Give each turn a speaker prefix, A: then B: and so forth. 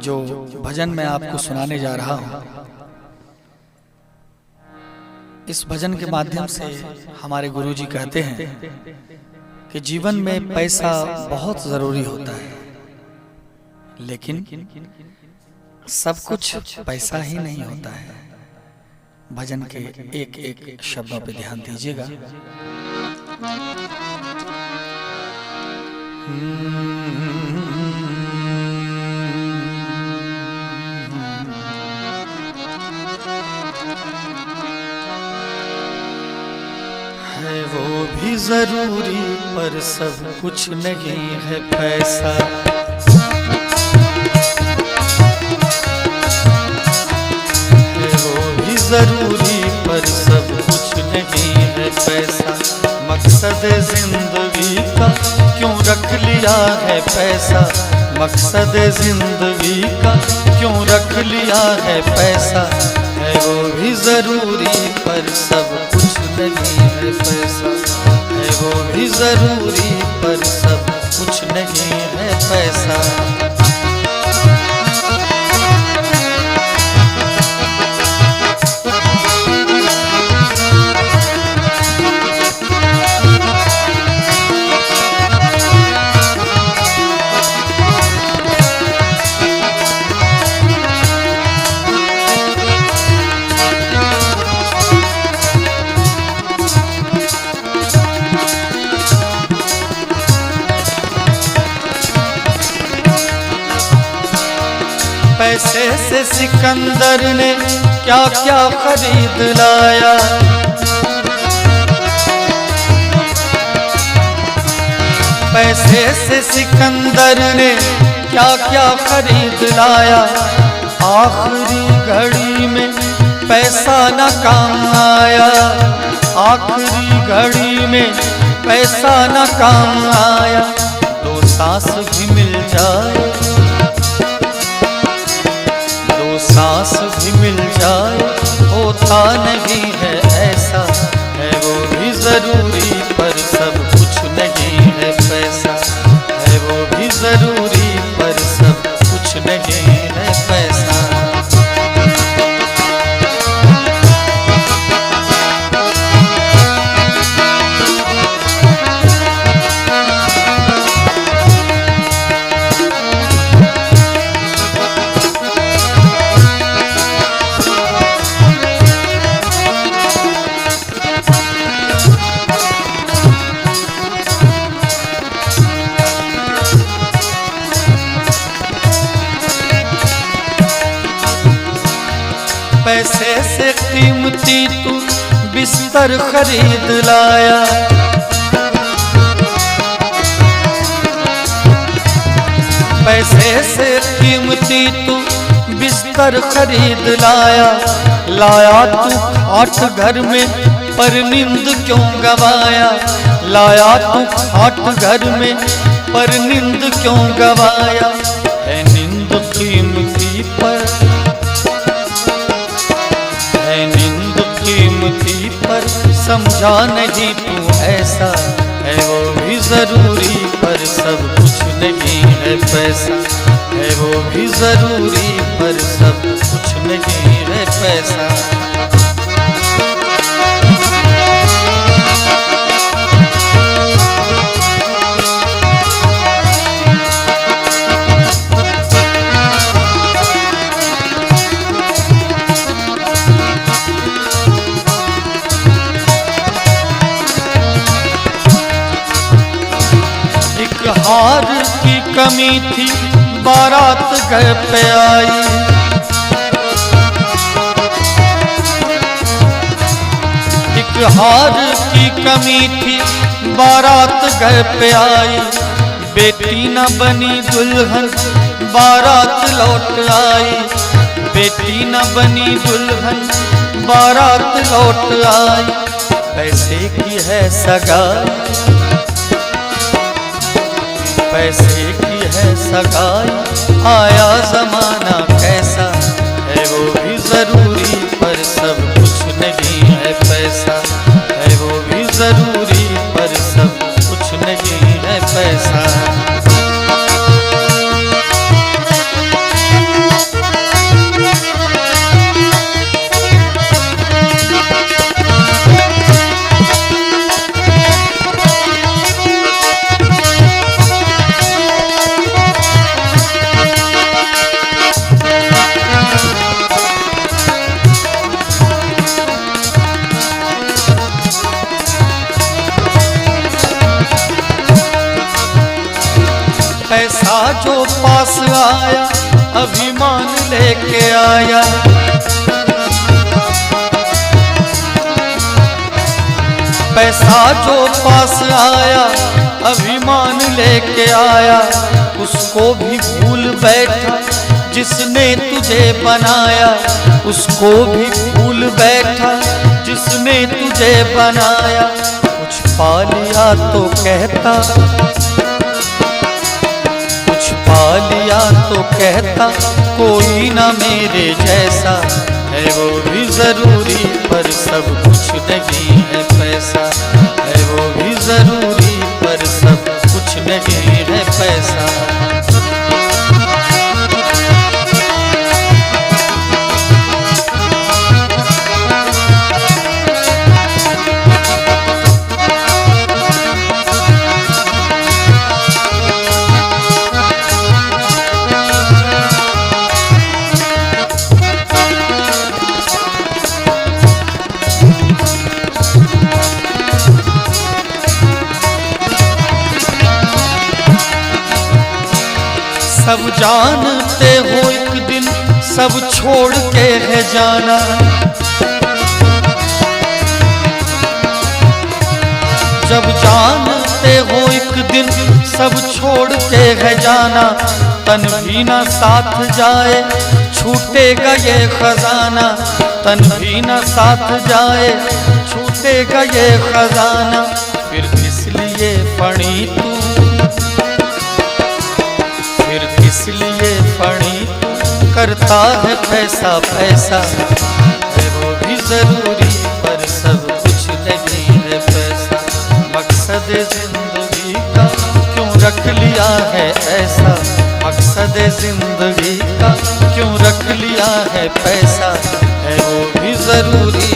A: जो भजन मैं आपको सुनाने जा रहा हूँ, इस भजन के माध्यम से हमारे गुरुजी कहते हैं कि जीवन में पैसा बहुत जरूरी होता है, लेकिन सब कुछ पैसा ही नहीं होता है। भजन के एक एक शब्दों पे ध्यान दीजिएगा। है वो भी जरूरी पर सब कुछ नहीं है पैसा। है वो भी जरूरी पर सब कुछ नहीं है पैसा। मकसद जिंदगी का क्यों रख लिया है पैसा। मकसद जिंदगी का क्यों रख लिया है पैसा। है वो भी जरूरी पर सब कुछ नहीं है पैसा। है वो भी जरूरी पर सब कुछ नहीं है पैसा। पैसे से सिकंदर ने क्या क्या खरीद लाया। पैसे से सिकंदर ने क्या क्या खरीद लाया। आखिरी घड़ी में पैसा न काम आया। आखिरी घड़ी में पैसा न काम आया। दो सांस भी मिल जाए, सांस भी मिल जाए होता नहीं है ऐसा। है वो भी जरूरी पर सब कुछ नहीं है पैसा। है वो भी जरूरी पर सब कुछ नहीं है पैसा। पैसे से कीमती तू बिस्तर खरीद लाया। पैसे से कीमती तू बिस्तर खरीद लाया। लाया तू खाट घर में पर नींद क्यों गवाया। लाया तू खाट घर में पर नींद क्यों गवाया। है नींद कीमती पर, कीमती पर समझा नहीं तू ऐसा। है वो भी जरूरी पर सब कुछ नहीं है पैसा। है वो भी जरूरी पर सब कुछ नहीं है पैसा। हार की कमी थी बारात घर पे आई। एक हार की कमी थी बारात घर पे आई। बेटी न बनी दुल्हन बारात लौट आई। बेटी न बनी दुल्हन बारात लौट आई। पैसे की है सगाई, पैसे की है सगाई। आया जमाना कैसा। है वो भी जरूरी पर सब कुछ नहीं है पैसा। है वो भी जरूरी पर सब कुछ नहीं है पैसा। पैसा जो पास आया अभिमान लेके आया। पैसा जो पास आया अभिमान लेके आया, उसको भी भूल बैठा जिसने तुझे बनाया। उसको भी भूल बैठा जिसने तुझे बनाया। कुछ पा लिया तो कहता, कुछ पा लिया तो कहता कोई ना मेरे जैसा। है वो भी जरूरी पर सब कुछ नहीं है पैसा। है वो भी जरूरी पर सब कुछ नहीं है पैसा। सब जानते हो एक दिन सब छोड़ के है जाना। जब जानते हो एक दिन सब छोड़ के है जाना, तन भी ना साथ जाए छूटेगा ये खजाना। तन भी ना साथ जाए छूटेगा ये खजाना। फिर इसलिए पड़ी तू, फिर इसलिए पड़ी करता है पैसा पैसा। है वो भी जरूरी पर सब कुछ नहीं है पैसा। मकसद जिंदगी का क्यों रख लिया है ऐसा। मकसद जिंदगी का क्यों रख लिया है पैसा। है वो भी जरूरी